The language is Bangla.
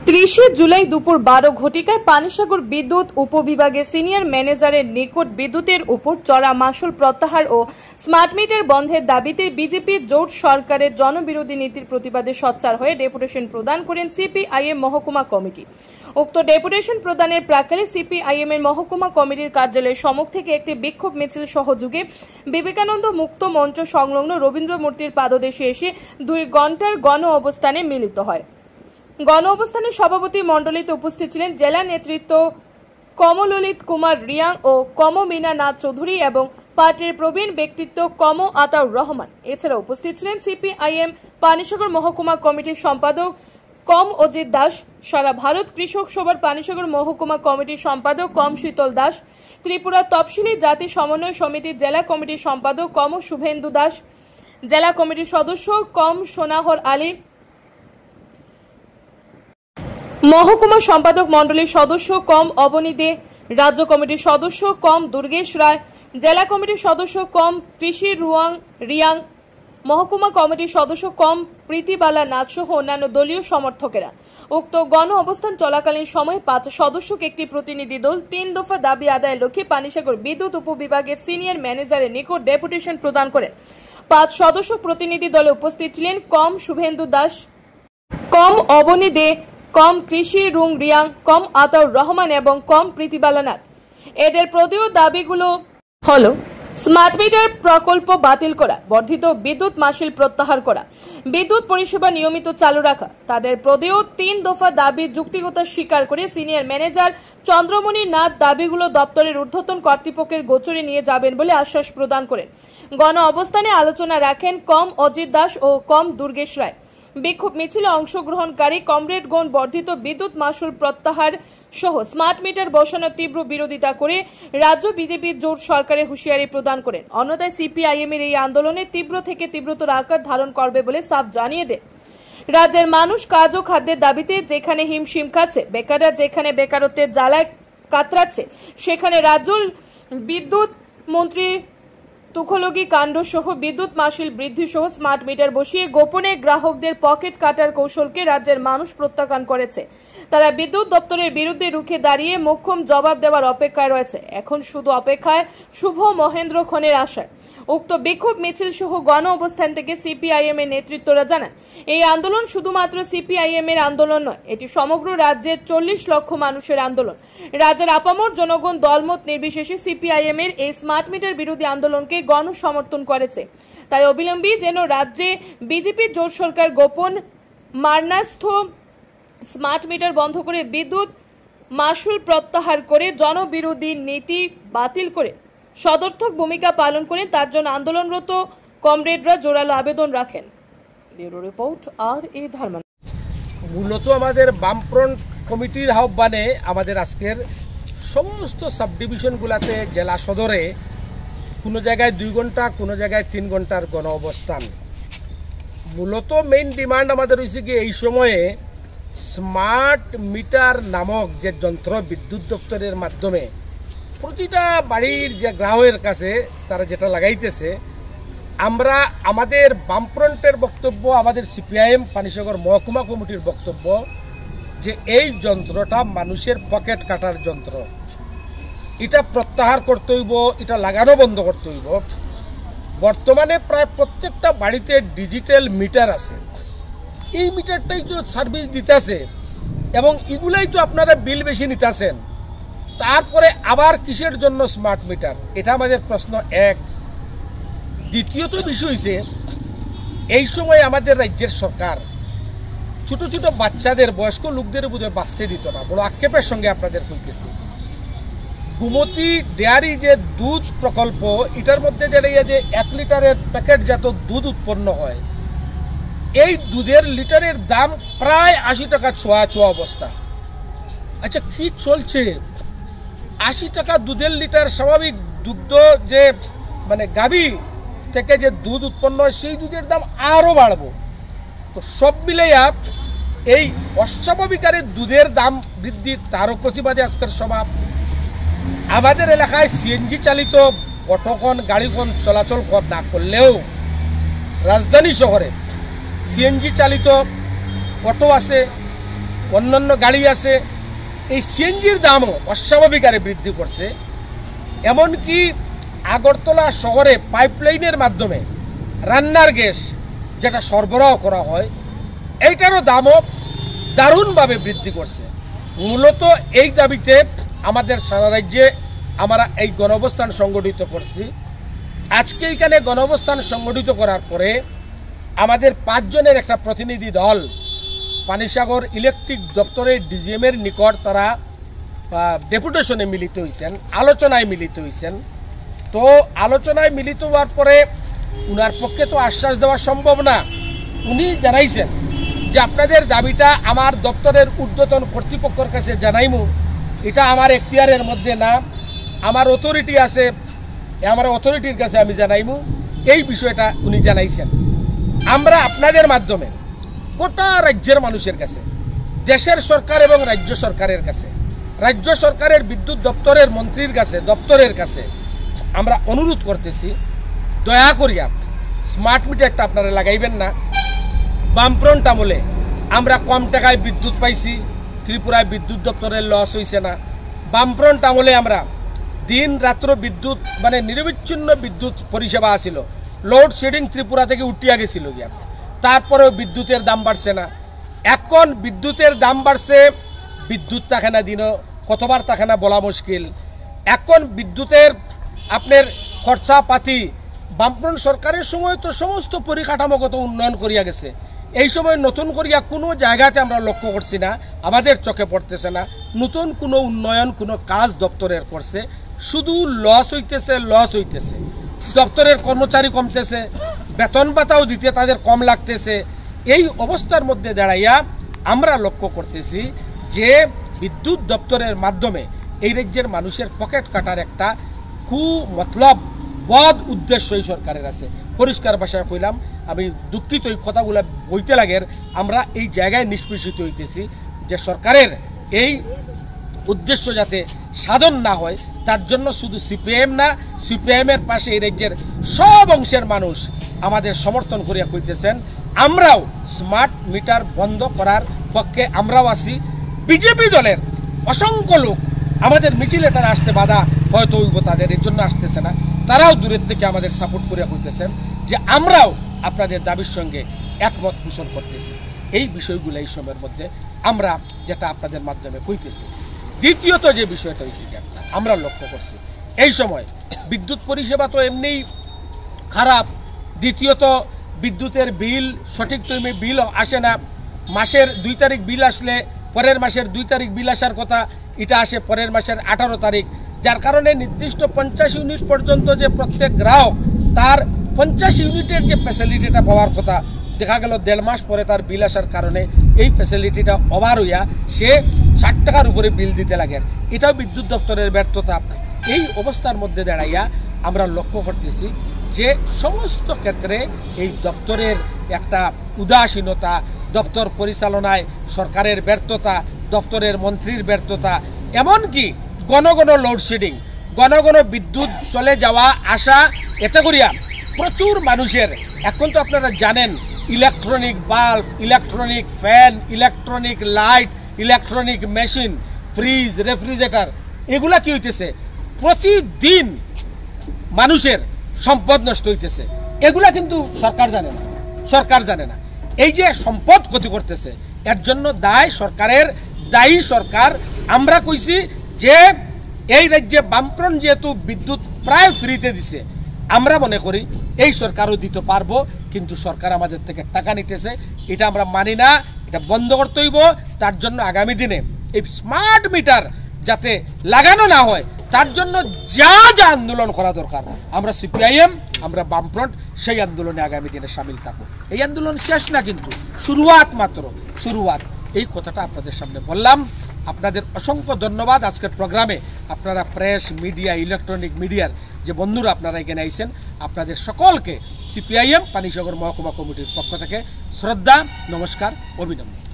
30 জুলাই দুপুর 12 ঘটিকায় পানিসাগর বিদ্যুৎ উপবিভাগের সিনিয়র ম্যানেজারের নিকট বিদ্যুতের উপর চড়া মাশুল প্রত্যাহার ও স্মার্ট মিটার বন্ধের দাবিতে বিজেপি জোট সরকারের জনবিরোধী নীতির প্রতিবাদে সোচ্চার হয়ে ডেপুটেশন প্রদান করেন সিপিআইএম মহকুমা কমিটি। উক্ত ডেপুটেশন প্রদানের প্রাক্কালে সিপিআইএম এর মহকুমা কমিটির কার্যালয়ের সম্মুখ থেকে একটি বিক্ষোভ মিছিল সহযোগে বিবেকানন্দ মুক্ত মঞ্চ সংলগ্ন রবীন্দ্র মূর্তির পাদদেশে এসে 2 ঘন্টার গণ অবস্থানে মিলিত হয়। গণ অবস্থানে সভাপতি মণ্ডলীতে উপস্থিত ছিলেন জেলা নেতৃত্ব কমললিত কুমার রিয়াং ও কমমিনা নাথ চৌধুরী এবং পার্টির প্রবীণ ব্যক্তিত্ব কম আতাউর রহমান। এছাড়া উপস্থিত ছিলেন সিপিআইএম পানিসাগর মহকুমা কমিটির সম্পাদক কম অজিত দাস, সারা ভারত কৃষক সভার পানিসাগর মহকুমা কমিটির সম্পাদক কম শীতল দাস, ত্রিপুরা তফসিলি জাতি সমন্বয় সমিতির জেলা কমিটির সম্পাদক কম শুভেন্দু দাস, জেলা কমিটির সদস্য কম সোনাহর আলী, মহকুমা সম্পাদক মণ্ডলীর সদস্য কম অবনী দে, রাজ্য কমিটির সদস্য কম দুর্গেশ রায়, জেলা কমিটির সদস্য কম কৃষি রিয়াং, মহকুমা কমিটির সদস্য কম প্রীতিবালা নাথ সহ অন্যান্য দলীয় সমর্থকেরা। উক্ত গণ অবস্থান চলাকালীন সময়ে 5 সদস্যক একটি প্রতিনিধি দল 3 দফা দাবি আদায়ের লক্ষ্যে পানিসাগর বিদ্যুৎ উপবিভাগের সিনিয়র ম্যানেজারের নিকট ডেপুটেশন প্রদান করেন। 5 সদস্য প্রতিনিধি দলে উপস্থিত ছিলেন কম শুভেন্দু দাস, কম অবনী দে, কম কৃষি রিয়াং, কম আতাউর রহমান এবং কম প্রীতিবালা নাথ। এদের প্রতিও দাবিগুলো হলো স্মার্ট মিটার প্রকল্প বাতিল করা, বর্ধিত বিদ্যুৎ মাশুল প্রত্যাহার করা, বিদ্যুৎ পরিষেবা নিয়মিত চালু রাখা। তাদের প্রতিও 3 দফা দাবির যুক্তিকতা স্বীকার করে সিনিয়র ম্যানেজার চন্দ্রমণি নাথ দাবিগুলো দপ্তরের ঊর্ধ্বতন কর্তৃপক্ষের গোচরে নিয়ে যাবেন বলে আশ্বাস প্রদান করেন। গণ অবস্থানে আলোচনা রাখেন কম অজিত দাস ও কম দুর্গেশ রায়। বিক্ষোভ মিছিলে অংশগ্রহণকারী কমরেডগণ বর্ধিত বিদ্যুৎ মাশুল প্রত্যাহার সহ স্মার্ট মিটার বসানোর তীব্র বিরোধিতা করে রাজ্য বিজেপি জোট সরকারের হুঁশিয়ারি প্রদান করেন। অন্যথায় সিপিআইএম এর এই আন্দোলনে তীব্র থেকে তীব্রতর আকার ধারণ করবে বলে সাফ জানিয়ে দেন। রাজ্যের মানুষ কাজ ও খাদ্যের দাবিতে যেখানে হিমশিম খাচ্ছে, বেকাররা যেখানে বেকারত্বের জ্বালায় কাতরাচ্ছে, সেখানে রাজ্য বিদ্যুৎ মন্ত্রী তুখলগি কাণ্ড সহ বিদ্যুৎ মাশুল বৃদ্ধি সহ স্মার্ট মিটার বসিয়ে গোপনে গ্রাহকদের পকেট কাটার কৌশলকে রাজ্যের মানুষ প্রত্যাখ্যান করেছে। তারা বিদ্যুৎ দপ্তরের বিরুদ্ধে রুখে দাঁড়িয়ে মোক্ষম জবাব দেওয়ার অপেক্ষায় রয়েছে। এখন শুধু অপেক্ষায় শুভ মহেন্দ্র খনের আশায়। উক্ত বিক্ষোভ মিছিল সহ গণ অবস্থান থেকে সিপিআইএম এর নেতৃত্বরা জানান, এই আন্দোলন শুধুমাত্র সিপিআইএম এর আন্দোলন নয়, এটি সমগ্র রাজ্যের 40 লক্ষ মানুষের আন্দোলন। রাজ্যের আপামর জনগণ দলমত নির্বিশেষে সিপিআইএম এর এই স্মার্ট মিটার বিরোধী আন্দোলনকে গণ সমর্থন করেছে। তাই অবিলম্বে যেন রাজ্যে বিজেপির জোট সরকার গোপন মারণাস্ত্র স্মার্ট মিটার বন্ধ করে বিদ্যুৎ মাশুল প্রত্যাহার করে জনবিরোধী নীতি বাতিল করে সদর্থক ভূমিকা পালন করেন, তার জন্য আন্দোলনরত কমরেডরা জোরালো আবেদন রাখেন। Bureau report R A. ধর্মান। মূলত আমাদের বামফ্রন্ট কমিটির আহ্বানে আমাদের আজকের সমস্ত সাব ডিভিশনগুলোতে জেলা সদরে কোনো জায়গায় 2 ঘন্টা, কোনো জায়গায় 3 ঘন্টার গণ অবস্থান। মূলত মেইন ডিমান্ড আমাদের হয়েছে কি, এই সময়ে স্মার্ট মিটার নামক যে যন্ত্র বিদ্যুৎ দপ্তরের মাধ্যমে প্রতিটা বাড়ির যে গ্রাহকের কাছে তারা যেটা লাগাইতেছে, আমরা আমাদের বামফ্রন্টের বক্তব্য, আমাদের সিপিআইএম পানিসাগর মহকুমা কমিটির বক্তব্য যে এই যন্ত্রটা মানুষের পকেট কাটার যন্ত্র, এটা প্রত্যাহার করতে হইব, এটা লাগানো বন্ধ করতে হইব। বর্তমানে প্রায় প্রত্যেকটা বাড়িতে ডিজিটাল মিটার আছে, এই মিটারটাই তো সার্ভিস দিতেছে এবং এগুলাই তো আপনারা বিল বেশি নিতেছেন, তারপরে আবার কিসের জন্য স্মার্ট মিটার? এটা আমাদের প্রশ্ন এক। দ্বিতীয়ত বিষয় হয়েছে, এই সময় আমাদের রাজ্যের সরকার ছোট ছোট বাচ্চাদের, বয়স্ক লোকদের বোধহয় বাঁচতে দিত না। বড় আক্ষেপের সঙ্গে আপনাদের কইতেছি, গুমতি ডেয়ারি যে দুধ প্রকল্প, এটার মধ্যে যে 1 লিটারের প্যাকেটজাত দুধ উৎপন্ন হয়, এই দুধের লিটারের দাম প্রায় 80 টাকা ছোঁয়া অবস্থা। আচ্ছা, কি চলছে? 80 টাকা দুধের লিটার। স্বাভাবিক দুগ্ধ যে মানে গাভী থেকে যে দুধ উৎপন্ন হয়, সেই দুধের দাম আরও বাড়বো। তো সব মিলাইয়া এই অস্বাভাবিক হারে দুধের দাম বৃদ্ধি, তারও প্রতিবাদে আজকের সভা। আমাদের এলাকায় সিএনজি চালিত অটোকন গাড়িকন চলাচল না করলেও রাজধানী শহরে সিএনজি চালিত অটো আছে, অন্যান্য গাড়ি আছে, এই সিএনজির দামও অস্বাভাবিক হারে বৃদ্ধি করছে। এমনকি আগরতলা শহরে পাইপলাইনের মাধ্যমে রান্নার গ্যাস যেটা সরবরাহ করা হয়, এইটারও দামও দারুণভাবে বৃদ্ধি করছে। মূলত এই দাবিতে আমাদের সারা রাজ্যে আমরা এই গণঅবস্থান সংগঠিত করছি। আজকে এখানে গণঅবস্থান সংগঠিত করার পরে আমাদের 5 জনের একটা প্রতিনিধি দল পানিসাগর ইলেকট্রিক দপ্তরের ডিজিএমের নিকট তারা ডেপুটেশনে মিলিত হয়েছেন, আলোচনায় মিলিত হয়েছেন। তো আলোচনায় মিলিত হওয়ার পরে উনার পক্ষে তো আশ্বাস দেওয়া সম্ভব না। উনি জানাইছেন যে আপনাদের দাবিটা আমার দপ্তরের ঊর্ধ্বতন কর্তৃপক্ষের কাছে জানাইমু, এটা আমার এখতিয়ারের মধ্যে না, আমার অথরিটি আছে, আমার অথরিটির কাছে আমি জানাইমু, এই বিষয়টা উনি জানাইছেন। আমরা আপনাদের মাধ্যমে গোটা রাজ্যের মানুষের কাছে, দেশের সরকার এবং রাজ্য সরকারের কাছে, রাজ্য সরকারের বিদ্যুৎ দপ্তরের মন্ত্রীর কাছে, দপ্তরের কাছে আমরা অনুরোধ করতেছি, দয়া করিয়া স্মার্ট মিটারটা আপনারা লাগাইবেন না। বামফ্রন্ট আমলে আমরা কম টাকায় বিদ্যুৎ পাইছি, ত্রিপুরায় বিদ্যুৎ দপ্তরের লস হয়েছে না। বামফ্রন্ট আমলে আমরা দিন রাত্র বিদ্যুৎ মানে নিরবিচ্ছিন্ন বিদ্যুৎ পরিষেবা আসিল, লোডশেডিং ত্রিপুরা থেকে উঠিয়া গেছিল গিয়া, তারপরেও বিদ্যুতের দাম বাড়ছে না। এখন বিদ্যুতের দাম বাড়ছে, বিদ্যুৎ থাকে না, দিনও কতবার থাকে না বলা মুশকিল। এখন বিদ্যুতের আপনার খরচাপাতি বামফ্রন্ট সরকারের সময় তো সমস্ত পরিকাঠামোগত উন্নয়ন করিয়া গেছে, এই সময় নতুন করিয়া কোনো জায়গাতে আমরা লক্ষ্য করছি না, আমাদের চোখে পড়তেছে না নতুন কোনো উন্নয়ন, কোনো কাজ দপ্তরের করছে। শুধু লস হইতেছে, লস হইতেছে। দপ্তরের কর্মচারী কমতেছে, বেতন ভাতাও দিতে তাদের কম লাগতেছে। এই অবস্থার মধ্যে দাঁড়াইয়া আমরা লক্ষ্য করতেছি যে বিদ্যুৎ দপ্তরের মাধ্যমে এই রাজ্যের মানুষের পকেট কাটার একটা মতলব বদ উদ্দেশ্য এই সরকারের আছে। পরিষ্কার ভাষায় কইলাম, আমি দুঃখিত এই কথাগুলো বইতে লাগের, আমরা এই জায়গায় নিষ্পেষিত হইতেছি যে সরকারের এই উদ্দেশ্য যাতে সাধন না হয়, তার জন্য শুধু সিপিএম না, সিপিএম এর পাশে এই রাজ্যের সব অংশের মানুষ আমাদের সমর্থন করিয়া কইতেছেন। আমরাও স্মার্ট মিটার বন্ধ করার পক্ষে আমরাও আছি। বিজেপি দলের অসংখ্য লোক আমাদের মিছিলে তারা আসতে বাধা হয়তো হইব, তাদের এর জন্য আসতেছে না, তারাও দূরের থেকে আমাদের সাপোর্ট করিয়া কইতেছেন যে আমরাও আপনাদের দাবির সঙ্গে একমত পোষণ করতেছি। এই বিষয়গুলো এই সময়ের মধ্যে আমরা যেটা আপনাদের মাধ্যমে কইতেছি। দ্বিতীয়ত যে বিষয়টা হয়েছে আমরা লক্ষ্য করছি, এই সময় বিদ্যুৎ পরিষেবা তো এমনিই খারাপ, দ্বিতীয়ত বিদ্যুতের বিল সঠিক টাইমে বিল আসে না। মাসের 2 তারিখ বিল আসলে পরের মাসের 2 তারিখ বিল আসার কথা, এটা আসে পরের মাসের 18 তারিখ, যার কারণে নির্দিষ্ট 50 ইউনিট পর্যন্ত যে প্রত্যেক গ্রাহক তার 50 ইউনিটের যে ফ্যাসিলিটিটা পাওয়ার কথা, দেখা গেল 1.5 মাস পরে তার বিল আসার কারণে এই ফ্যাসিলিটিটা ওভার হইয়া সে 60 টাকার উপরে বিল দিতে লাগে। এটাও বিদ্যুৎ দপ্তরের ব্যর্থতা। এই অবস্থার মধ্যে দাঁড়াইয়া আমরা লক্ষ্য করতেছি যে সমস্ত ক্ষেত্রে এই দপ্তরের একটা উদাসীনতা, দপ্তর পরিচালনায় সরকারের ব্যর্থতা, দপ্তরের মন্ত্রীর ব্যর্থতা, এমনকি ঘন ঘন লোডশেডিং, ঘন ঘন বিদ্যুৎ চলে যাওয়া আসা, এতে করিয়া প্রচুর মানুষের, এখন তো আপনারা জানেন electronic bulb, electronic fan, electronic light, electronic machine, fridge, refrigerator, এগুলা কি হইতেছে, প্রতিদিন মানুষের সম্পদ নষ্ট হইতেছে। এগুলা কিন্তু সরকার জানে না, সরকার জানে না। এই যে সম্পদ ক্ষতি করতেছে, এর জন্য দায় সরকারের, দায়ী সরকার। আমরা কইছি যে এই রাজ্যে বামফ্রন্ট যেহেতু বিদ্যুৎ প্রায় ফ্রিতে দিছে, আমরা মনে করি এই সরকারও দিতে পারবো, কিন্তু সরকার আমাদের থেকে টাকা নিতেছে, এটা আমরা মানি না, এটা বন্ধ করতে হইব। তার জন্য আগামী দিনে এই স্মার্ট মিটার যাতে লাগানো না হয়, তার জন্য যা যা আন্দোলন করা দরকার, আমরা সিপিআইএম, আমরা বামফ্রন্ট সেই আন্দোলনে আগামী দিনে সামিল থাকবো। এই আন্দোলন শেষ না, কিন্তু শুরুয়াত মাত্র, শুরুয়াত। এই কথাটা আপনাদের সামনে বললাম। আপনাদের অসংখ্য ধন্যবাদ। আজকের প্রোগ্রামে আপনারা প্রেস, মিডিয়া, ইলেকট্রনিক মিডিয়ার যে বন্ধুরা আপনারা এখানে আইছেন, আপনাদের সকলকে সিপিআইএম পানিসাগর মহকুমা কমিটির পক্ষ থেকে শ্রদ্ধা, নমস্কার, অভিনন্দন।